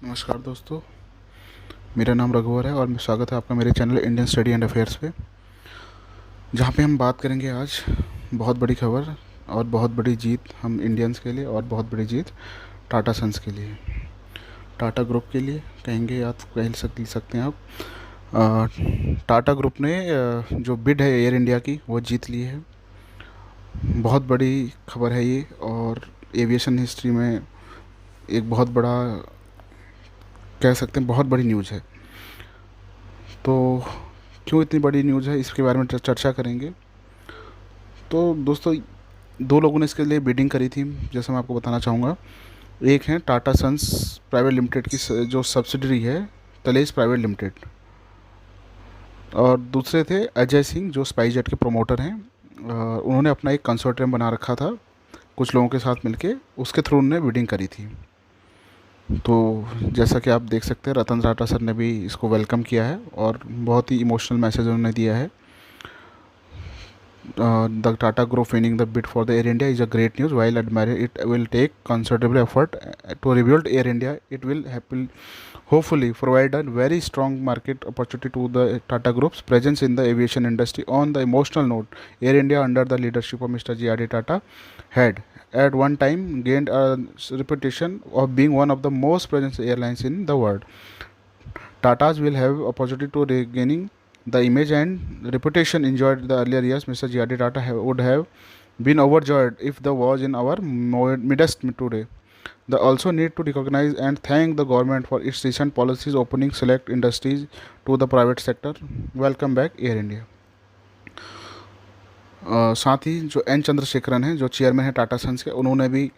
नमस्कार दोस्तों, मेरा नाम रघुवर है और स्वागत है आपका मेरे channel Indian study and affairs पे, जहाँ पे हम बात करेंगे आज बहुत बड़ी खबर और बहुत बड़ी जीत हम इंडियंस के लिए और बहुत बड़ी जीत टाटा सन्स के लिए, टाटा ग्रुप के लिए कहेंगे या तो कह सकते हैं आप। टाटा ग्रुप ने जो बिड है एयर इंडिया की वो जीत ली है। बहुत बड़ी खबर है ये और एविएशन हिस्ट्री में एक बहुत बड़ा, कह सकते हैं बहुत बड़ी न्यूज़ है। तो क्यों इतनी बड़ी न्यूज़ है इसके बारे में चर्चा करेंगे। तो दोस्तों, दो लोगों ने इसके लिए बिडिंग करी थी, जैसे मैं आपको बताना चाहूँगा। एक है टाटा सन्स प्राइवेट लिमिटेड की जो सब्सिडरी है तलेज प्राइवेट लिमिटेड, और दूसरे थे अजय सिंह जो स्पाइसजेट के प्रोमोटर हैं। उन्होंने अपना एक कंसोर्टियम बना रखा था कुछ लोगों के साथ मिलके, उसके थ्रू उन्होंने बिडिंग करी थी। तो जैसा कि आप देख सकते हैं, रतन टाटा सर ने भी इसको वेलकम किया है और बहुत ही इमोशनल मैसेज उन्होंने दिया है। The Tata Group winning the bid for the Air India is a great news. While admiring it will take considerable effort to rebuild Air India, it will hopefully provide a very strong market opportunity to the Tata Group's presence in the aviation industry. On the emotional note, Air India under the leadership of Mr. G.R.D. Tata had at one time gained a reputation of being one of the most present airlines in the world. Tatas will have opportunity to regaining the image and reputation enjoyed the earlier years. Mr. G.R.D. Tata would have been overjoyed if the was in our midst today. They also need to recognize and thank the government for its recent policies opening select industries to the private sector. Welcome back Air India. साथ ही जो N Chandrasekaran हैं जो chairman है Tata sons के, उन्होंने भी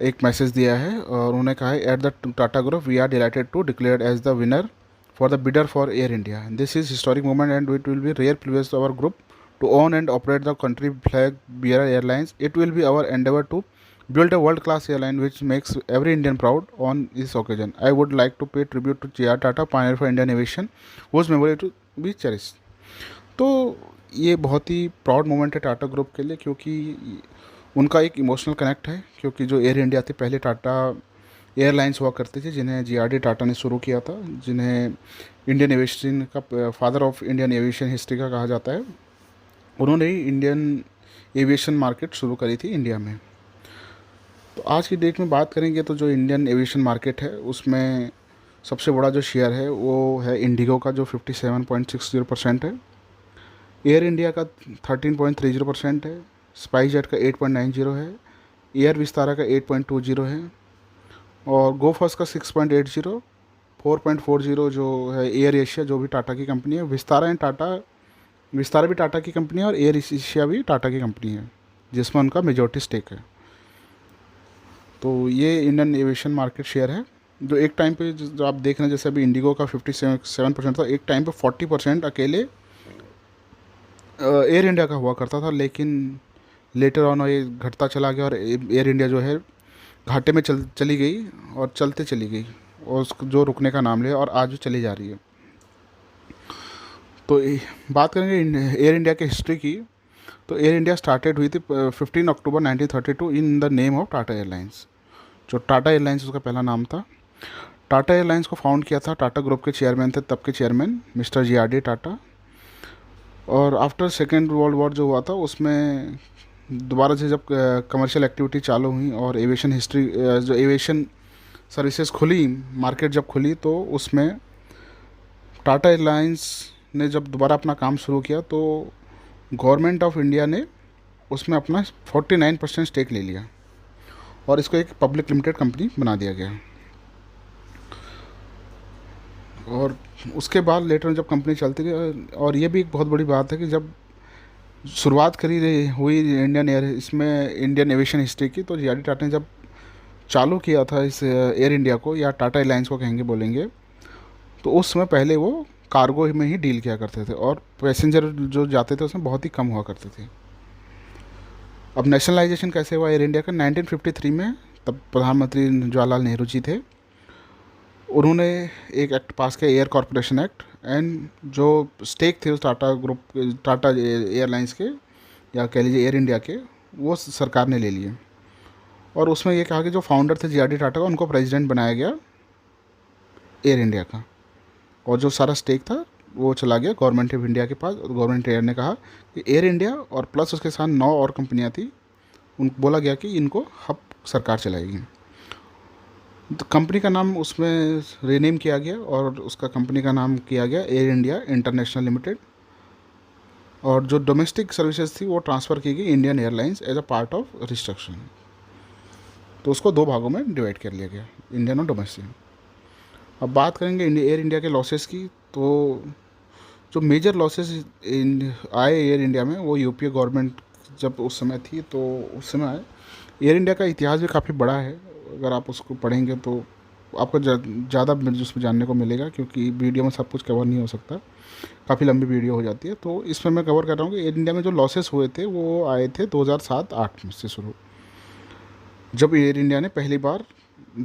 एक message दिया है और उन्होंने कहा है, at the Tata group we are delighted to declare as the winner for the bidder for Air India. This is historic moment and it will be rare privilege to our group to own and operate the country flag bearer airlines. It will be our endeavor to build a world class airline which makes every Indian proud on this occasion. I would like to pay tribute to J.R. Tata, pioneer for Indian aviation, whose memory to be cherished. तो ये बहुत ही proud moment है Tata group के लिए, क्योंकि उनका एक emotional connect है, क्योंकि जो एयर इंडिया थी पहले टाटा एयरलाइंस हुआ करती थी जिन्हें G.R.D. टाटा ने शुरू किया था, जिन्हें इंडियन एविएशन का father of Indian aviation history का कहा जाता है। उन्होंने ही इंडियन एविएशन मार्केट शुरू करी थी इंडिया में। तो आज की डेट में बात करेंगे तो जो इंडियन एविएशन मार्केट है उसमें सबसे बड़ा जो शेयर है वो है इंडिगो का, जो 57.60% है। एयर इंडिया का 13.30% है। स्पाइसजेट का 8.90 है। एयर विस्तारा का 8.20 है और गो फर्स्ट का 6.80, 4.40 जो है एयर एशिया, जो भी टाटा की कंपनी है। विस्तारा भी टाटा की कंपनी है और एयर एशिया भी टाटा की कंपनी है, जिसमें उनका मेजॉरिटी स्टेक है। तो ये इंडियन एविएशन मार्केट शेयर है, जो एक टाइम पे जो आप देख रहे हैं, जैसे अभी इंडिगो का 57% था, एक टाइम पे 40% अकेले एयर इंडिया का हुआ करता था, लेकिन लेटर ऑन ये घटता चला गया और एयर इंडिया जो है घाटे में चली गई और चलते चली गई और उसको जो रुकने का नाम लिया और आज चली जा रही है। तो बात करेंगे एयर इंडिया की हिस्ट्री की, तो एयर इंडिया स्टार्टेड हुई थी 15 अक्टूबर 1932 in the name of Tata airlines. जो टाटा एयरलाइंस उसका पहला नाम था। टाटा एयरलाइंस को फाउंड किया था, टाटा ग्रुप के चेयरमैन थे तब के चेयरमैन मिस्टर G.R.D. टाटा। और आफ्टर सेकेंड वर्ल्ड वॉर जो हुआ था उसमें दोबारा से जब कमर्शियल एक्टिविटी चालू हुई और एविएशन हिस्ट्री जो एविएशन सर्विसेज खुली, मार्केट जब खुली, तो उसमें टाटा एयरलाइंस ने जब दोबारा अपना काम शुरू किया तो गवर्नमेंट ऑफ इंडिया ने उसमें अपना 49% स्टेक ले लिया और इसको एक पब्लिक लिमिटेड कंपनी बना दिया गया। और उसके बाद लेटर जब कंपनी चलती गई, और ये भी एक बहुत बड़ी बात है कि जब शुरुआत हुई इसमें इंडियन एविएशन हिस्ट्री की, तो G.R.D. टाटा ने जब चालू किया था इस एयर इंडिया को, या टाटा एयरलाइंस को कहेंगे बोलेंगे, तो उस समय पहले वो कार्गो में ही डील किया करते थे और पैसेंजर जो जाते थे उसमें बहुत ही कम हुआ करते थे। अब नेशनलाइजेशन कैसे हुआ एयर इंडिया का? 1953 में, तब प्रधानमंत्री जवाहरलाल नेहरू जी थे, उन्होंने एक एक्ट पास किया, एयर कॉरपोरेशन एक्ट, एंड जो स्टेक थे उस टाटा ग्रुप, टाटा एयरलाइंस के, या कह लीजिए एयर इंडिया के, वो सरकार ने ले लिए। और उसमें ये कहा कि जो फाउंडर थे G.R.D. टाटा का, उनको प्रेसिडेंट बनाया गया एयर इंडिया का, और जो सारा स्टेक था वो चला गया गवर्नमेंट ऑफ इंडिया के पास। गवर्नमेंट ऑफ इंडिया ने कहा कि एयर इंडिया और प्लस उसके साथ 9 और कंपनियां थी, उन बोला गया कि इनको हब सरकार चलाएगी। तो कंपनी का नाम उसमें रीनेम किया गया और उसका कंपनी का नाम किया गया एयर इंडिया इंटरनेशनल लिमिटेड, और जो डोमेस्टिक सर्विसेज थी वो ट्रांसफ़र की गई Indian airlines as a part of restriction. तो उसको 2 भागों में डिवाइड कर लिया गया, इंडियन और डोमेस्टिक। अब बात करेंगे एयर इंडिया के लॉसेस की। तो जो मेजर लॉसेस आए एयर इंडिया में, वो यूपीए गवर्नमेंट जब उस समय थी तो उस समय आए। एयर इंडिया का इतिहास भी काफ़ी बड़ा है, अगर आप उसको पढ़ेंगे तो आपको ज़्यादा उसमें जानने को मिलेगा, क्योंकि वीडियो में सब कुछ कवर नहीं हो सकता, काफ़ी लंबी वीडियो हो जाती है। तो इसमें मैं कवर कर रहा हूँ कि एयर इंडिया में जो लॉसेस हुए थे वो आए थे 2007-8 में से शुरू, जब एयर इंडिया ने पहली बार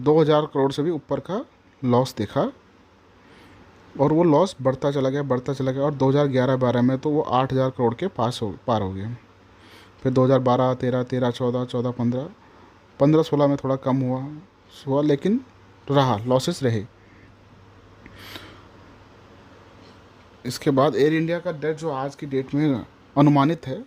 2000 करोड़ से भी ऊपर का लॉस देखा, और वो लॉस बढ़ता चला गया, और 2011-12 में तो वो 8000 करोड़ के पार हो गया। फिर 2012, 13, 14, 15, 16 में थोड़ा कम हुआ, लेकिन रहा, लॉसेस रहे। इसके बाद एयर इंडिया का डेट जो आज की डेट में अनुमानित है,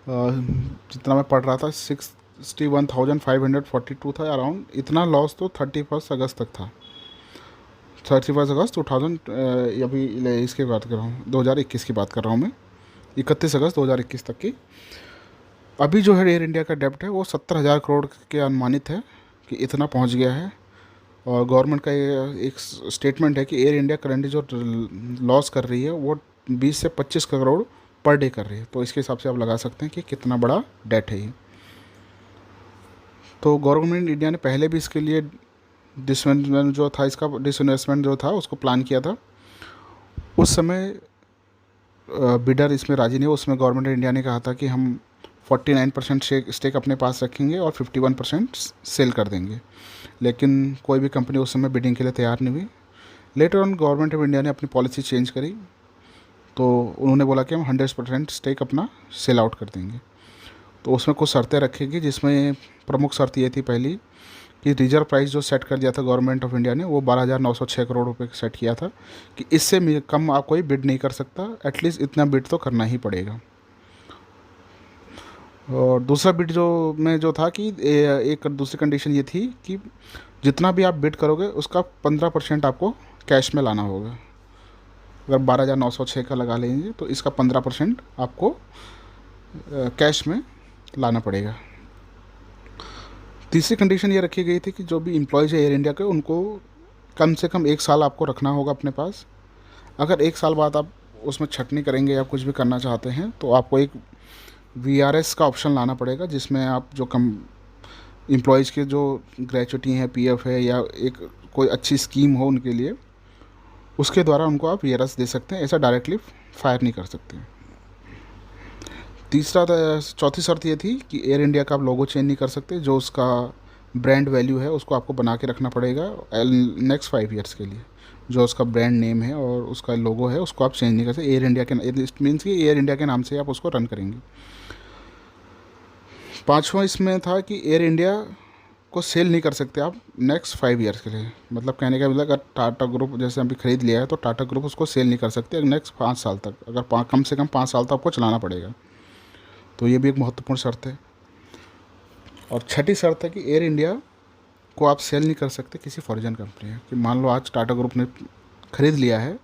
जितना मैं पढ़ रहा था 61,542 था अराउंड, इतना लॉस तो 31 अगस्त तक था। 31 अगस्त 2000, अभी इसकी बात कर रहा हूँ, 2021 की बात कर रहा हूँ मैं, 31 अगस्त 2021 तक की। अभी जो है एयर इंडिया का डेप्ट है वो 70,000 करोड़ के अनुमानित है कि इतना पहुंच गया है। और गवर्नमेंट का ये एक स्टेटमेंट है कि एयर इंडिया करंटली जो लॉस कर रही है वो 20 से 25 करोड़ पर डे कर रही है। तो इसके हिसाब से आप लगा सकते हैं कि कितना बड़ा डेट है ये। तो गवर्नमेंट इंडिया ने पहले भी इसके लिए डिसइन्वेस्टमेंट जो था, इसका डिसइन्वेस्टमेंट जो था उसको प्लान किया था। उस समय बिडर इसमें राजी नहीं, उसमें गवर्नमेंट इंडिया ने कहा था कि हम 49% स्टेक अपने पास रखेंगे और 51% सेल कर देंगे, लेकिन कोई भी कंपनी उस समय बिडिंग के लिए तैयार नहीं हुई। Later on government of India ने अपनी पॉलिसी चेंज करी, तो उन्होंने बोला कि हम 100% स्टेक अपना सेल आउट कर देंगे। तो उसमें कुछ शर्तें रखेगी, जिसमें प्रमुख शर्त ये थी पहली कि रिजर्व प्राइस जो सेट कर दिया था गवर्नमेंट ऑफ इंडिया ने, वो 12,906 करोड़ रुपए सेट किया था कि इससे कम आप कोई बिड नहीं कर सकता, एटलीस्ट इतना बिड तो करना ही पड़ेगा। और दूसरा बिड जो था कि एक दूसरी कंडीशन ये थी कि जितना भी आप बिड करोगे उसका 15% आपको कैश में लाना होगा। अगर 12,906 का लगा लेंगे तो इसका 15% आपको कैश में लाना पड़ेगा। तीसरी कंडीशन ये रखी गई थी कि जो भी एम्प्लॉयज़ है एयर इंडिया के, उनको कम से कम 1 साल आपको रखना होगा अपने पास। अगर 1 साल बाद आप उसमें छटनी करेंगे या कुछ भी करना चाहते हैं तो आपको एक VRS का ऑप्शन लाना पड़ेगा, जिसमें आप जो कम एम्प्लॉयज़ के जो ग्रेचुटी है, PF है, या एक कोई अच्छी स्कीम हो उनके लिए, उसके द्वारा उनको आप VRS दे सकते हैं। ऐसा डायरेक्टली फायर नहीं कर सकते। चौथी शर्त ये थी कि एयर इंडिया का आप लोगो चेंज नहीं कर सकते, जो उसका ब्रांड वैल्यू है उसको आपको बना के रखना पड़ेगा नेक्स्ट 5 ईयर्स के लिए। जो उसका ब्रांड नेम है और उसका लोगो है उसको आप चेंज नहीं कर सकते। एयर इंडिया के इट मीन्स कि एयर इंडिया के नाम से आप उसको रन करेंगे। पाँचवा इसमें था कि एयर इंडिया को सेल नहीं कर सकते आप नेक्स्ट 5 ईयर्स के लिए। मतलब कहने का मतलब, अगर टाटा ग्रुप जैसे अभी खरीद लिया है तो टाटा ग्रुप उसको सेल नहीं कर सकते नेक्स्ट 5 साल तक। अगर कम से कम 5 साल तक आपको चलाना पड़ेगा। तो ये भी एक महत्वपूर्ण शर्त है। और छठी शर्त है कि एयर इंडिया को आप सेल नहीं कर सकते किसी फॉरेन कंपनी है। कि मान लो आज टाटा ग्रुप ने ख़रीद लिया है,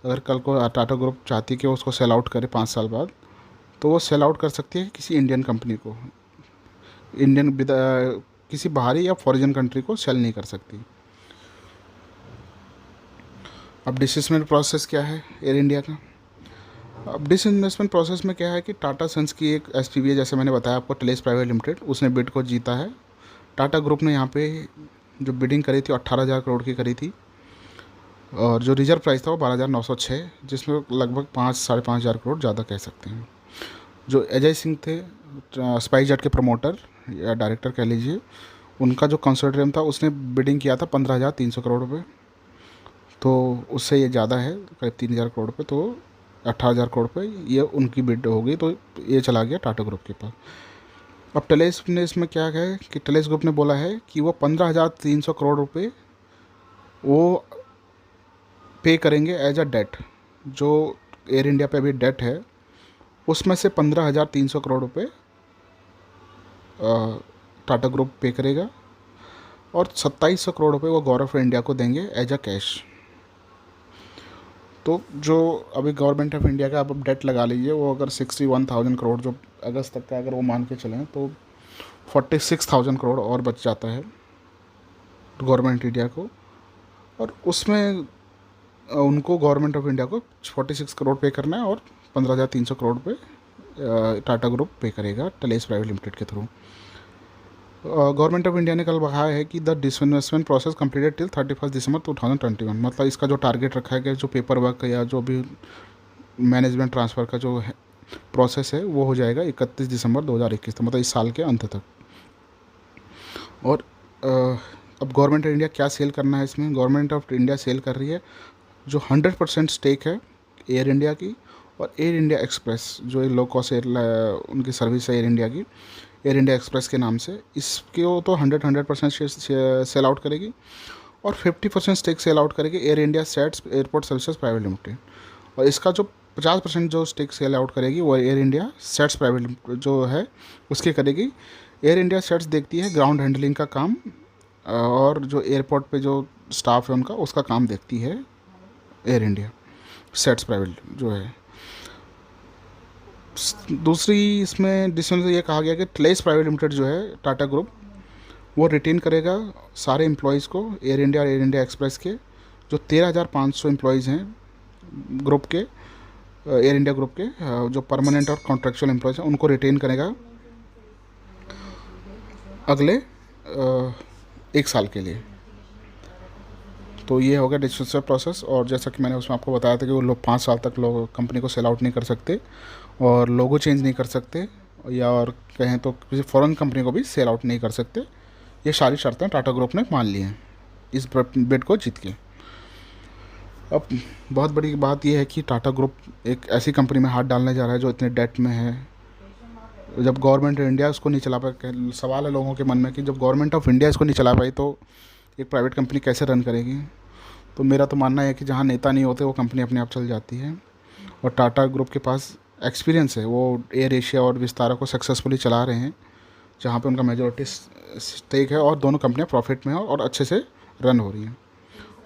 अगर कल को टाटा ग्रुप चाहती है कि उसको सेल आउट करे 5 साल बाद, तो वो सेल आउट कर सकती है किसी इंडियन कंपनी को। किसी बाहरी या फॉरेन कंट्री को सेल नहीं कर सकती। अब डिसइन्वेस्टमेंट प्रोसेस क्या है एयर इंडिया का? अब डिसइन्वेस्टमेंट प्रोसेस में क्या है कि टाटा सन्स की एक SPV है, जैसे मैंने बताया आपको, टेलेस प्राइवेट लिमिटेड, उसने बिड को जीता है। टाटा ग्रुप ने यहाँ पे जो बिडिंग करी थी 18,000 करोड़ की करी थी, और जो रिजर्व प्राइस था वो 12,906, जिसमें लगभग 5-5,500 करोड़ ज़्यादा कह सकते हैं। जो अजय सिंह थे स्पाइसजेट के प्रमोटर या डायरेक्टर कह लीजिए, उनका जो कंसोर्टियम था उसने बिडिंग किया था 15,300 करोड़ रुपये। तो उससे ये ज़्यादा है, करीब 3,000 करोड़ रुपये। तो 18,000 करोड़ रुपये ये उनकी बिड हो गई, तो ये चला गया टाटा ग्रुप के पास। अब टेलेस ने इसमें क्या है कि टेलेस ग्रुप ने बोला है कि वो 15,300 करोड़ रुपये वो पे करेंगे एज अ डेट। जो एयर इंडिया पे अभी डेट है उसमें से 15,300 करोड़ रुपए टाटा ग्रुप पे करेगा और 2700 करोड़ रुपए वो गवर्नमेंट ऑफ इंडिया को देंगे एज अ कैश। तो जो अभी गवर्नमेंट ऑफ इंडिया का आप डेट लगा लीजिए, वो अगर 61,000 करोड़ जो अगस्त तक का अगर वो मान के चलें तो 46,000 करोड़ और बच जाता है गवर्नमेंट इंडिया को। और उसमें उनको गवर्नमेंट ऑफ इंडिया को 46 करोड़ पे करना है और 15,300 करोड़ पे टाटा ग्रुप पे करेगा टलेस प्राइवेट लिमिटेड के थ्रू। गवर्नमेंट ऑफ इंडिया ने कल कहा है कि the disinvestment process completed till 31 दिसंबर 2021। मतलब इसका जो टारगेट रखा है कि जो पेपर वर्क या जो भी मैनेजमेंट ट्रांसफ़र का जो है प्रोसेस है वो हो जाएगा 31 दिसंबर 2021 तक, मतलब इस साल के अंत तक। और अब गवर्नमेंट ऑफ इंडिया क्या सेल करना है इसमें? गवर्नमेंट ऑफ इंडिया सेल कर रही है जो 100% स्टेक है एयर इंडिया की और एयर इंडिया एक्सप्रेस, जो लो कॉस्ट एयर उनकी सर्विस है एयर इंडिया की, एयर इंडिया एक्सप्रेस के नाम से। इसको तो 100% सेल आउट करेगी और 50% स्टेक सेल आउट करेगी air India sets airport services private limited. और इसका जो 50% जो स्टेक सेल आउट करेगी वो एयर इंडिया सेट्स प्राइवेट जो है उसकी करेगी। एयर इंडिया सेट्स देखती है ग्राउंड हैंडलिंग का काम और जो एयरपोर्ट पे जो स्टाफ है उनका उसका काम देखती है एयर इंडिया सेट्स प्राइवेट जो है। दूसरी इसमें डिसीजन से ये कहा गया कि टलेस प्राइवेट लिमिटेड जो है टाटा ग्रुप वो रिटेन करेगा सारे एम्प्लॉयज़ को एयर इंडिया और एयर इंडिया एक्सप्रेस के जो 13,500 एम्प्लॉयज़ हैं ग्रुप के, एयर इंडिया ग्रुप के जो परमानेंट और कॉन्ट्रेक्चुअल एम्प्लॉयज़ हैं उनको रिटेन करेगा अगले 1 साल के लिए। तो ये हो गया डिस्ट्रीब्यूशन प्रोसेस। और जैसा कि मैंने उसमें आपको बताया था कि वो लोग 5 साल तक लोग कंपनी को सेल आउट नहीं कर सकते और लोगो चेंज नहीं कर सकते, या और कहें तो किसी फॉरेन कंपनी को भी सेल आउट नहीं कर सकते। ये सारी शर्तें टाटा ग्रुप ने मान ली हैं इस बिड को जीत के। अब बहुत बड़ी बात यह है कि टाटा ग्रुप एक ऐसी कंपनी में हाथ डालने जा रहा है जो इतने डेट में है। जब गवर्नमेंट ऑफ इंडिया उसको नहीं चला पाए, सवाल है लोगों के मन में कि जब गवर्नमेंट ऑफ इंडिया इसको नहीं चला पाई तो एक प्राइवेट कंपनी कैसे रन करेगी। तो मेरा तो मानना है कि जहाँ नेता नहीं होते वो कंपनी अपने आप चल जाती है। और टाटा ग्रुप के पास एक्सपीरियंस है, वो एयर एशिया और विस्तारा को सक्सेसफुली चला रहे हैं जहाँ पे उनका मेजॉरिटी स्टेक है और दोनों कंपनियाँ प्रॉफिट में हैं और अच्छे से रन हो रही हैं।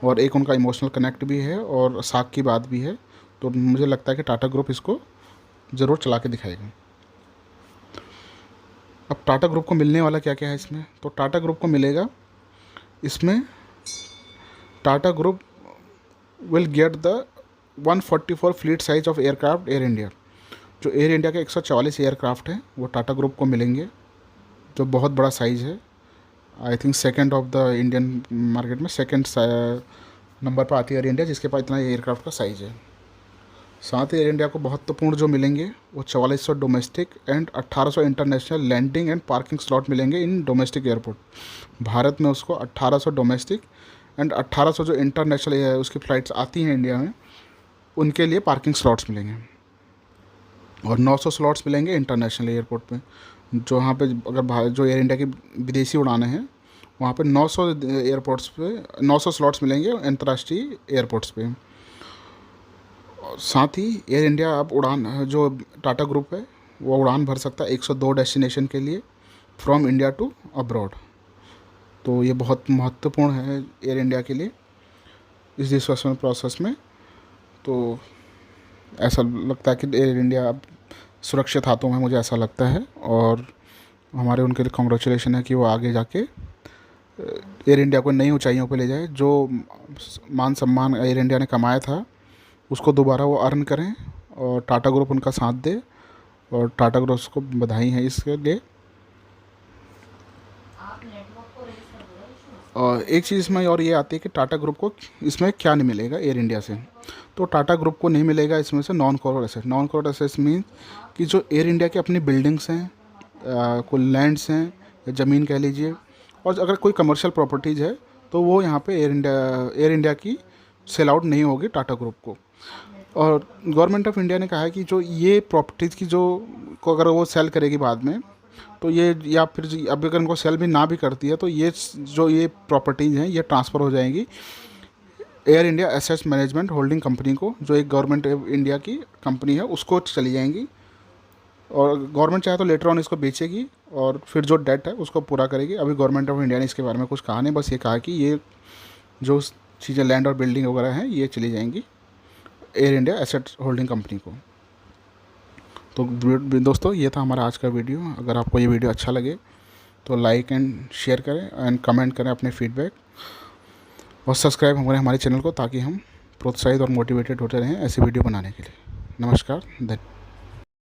और एक उनका इमोशनल कनेक्ट भी है और साख की बात भी है। तो मुझे लगता है कि टाटा ग्रुप इसको ज़रूर चला के दिखाएगा। अब टाटा ग्रुप को मिलने वाला क्या क्या है इसमें? तो टाटा ग्रुप को मिलेगा इसमें, Tata group will get the 144 fleet size of aircraft air India. जो एयर इंडिया के 144 एयरक्राफ्ट हैं वो टाटा ग्रुप को मिलेंगे, जो बहुत बड़ा साइज़ है। I think second of the Indian market में सेकंड नंबर पर आती है एयर इंडिया, जिसके पास इतना एयरक्राफ्ट का साइज़ है। साथ ही एयर इंडिया को महत्वपूर्ण जो मिलेंगे वो 4400 domestic and 1800 international landing and parking slot मिलेंगे इन डोमेस्टिक एयरपोर्ट। भारत में उसको 1800 डोमेस्टिक एंड 1800 जो इंटरनेशनल उसकी फ़्लाइट्स आती हैं इंडिया में उनके लिए पार्किंग स्लॉट्स मिलेंगे। और 900 स्लॉट्स मिलेंगे इंटरनेशनल एयरपोर्ट पे, जो वहाँ पे अगर जो एयर इंडिया की विदेशी उड़ानें हैं वहाँ पे 900 एयरपोर्ट्स पे 900 स्लॉट्स मिलेंगे अंतर्राष्ट्रीय एयरपोर्ट्स पे। साथ ही एयर इंडिया अब उड़ान जो टाटा ग्रुप है वो उड़ान भर सकता है 102 डेस्टिनेशन के लिए फ्रॉम इंडिया टू अब्रॉड। तो ये बहुत महत्वपूर्ण है एयर इंडिया के लिए इस डिस्कशन प्रोसेस में। तो ऐसा लगता है कि एयर इंडिया अब सुरक्षित हाथों में, मुझे ऐसा लगता है। और हमारे उनके लिए कॉन्ग्रेचुलेशन है कि वो आगे जाके एयर इंडिया को नई ऊंचाइयों पे ले जाए। जो मान सम्मान एयर इंडिया ने कमाया था उसको दोबारा वो अर्न करें और टाटा ग्रुप उनका साथ दे। और टाटा ग्रुप को बधाई है इसके लिए। और एक चीज़ इसमें और ये आती है कि टाटा ग्रुप को इसमें क्या नहीं मिलेगा एयर इंडिया से। तो टाटा ग्रुप को नहीं मिलेगा इसमें से non core asset. Non core assets mean कि जो एयर इंडिया की अपनी बिल्डिंग्स हैं, कोई लैंड्स हैं या ज़मीन कह लीजिए, और अगर कोई कमर्शियल प्रॉपर्टीज़ है तो वो यहाँ पे एयर इंडिया की सेल आउट नहीं होगी टाटा ग्रुप को। और गवर्नमेंट ऑफ इंडिया ने कहा है कि जो ये प्रॉपर्टीज़ की जो को अगर वो सेल करेगी बाद में, तो ये या फिर अभी अगर उनको सेल भी ना भी करती है तो ये जो ये प्रॉपर्टीज़ हैं ये ट्रांसफ़र हो जाएंगी air India assets management holding company को, जो एक गवर्नमेंट ऑफ इंडिया की कंपनी है, उसको चली जाएंगी। और गवर्नमेंट चाहे तो लेटर ऑन इसको बेचेगी और फिर जो डेट है उसको पूरा करेगी। अभी गवर्नमेंट ऑफ इंडिया ने इसके बारे में कुछ कहा नहीं, बस ये कहा कि ये जो चीज़ें लैंड और बिल्डिंग वगैरह हैं ये चली जाएंगी air India asset holding company को। तो दोस्तों ये था हमारा आज का वीडियो। अगर आपको ये वीडियो अच्छा लगे तो लाइक एंड शेयर करें एंड कमेंट करें अपने फीडबैक, और सब्सक्राइब करें हमारे चैनल को, ताकि हम प्रोत्साहित और मोटिवेटेड होते रहें ऐसी वीडियो बनाने के लिए। नमस्कार, धन्यवाद।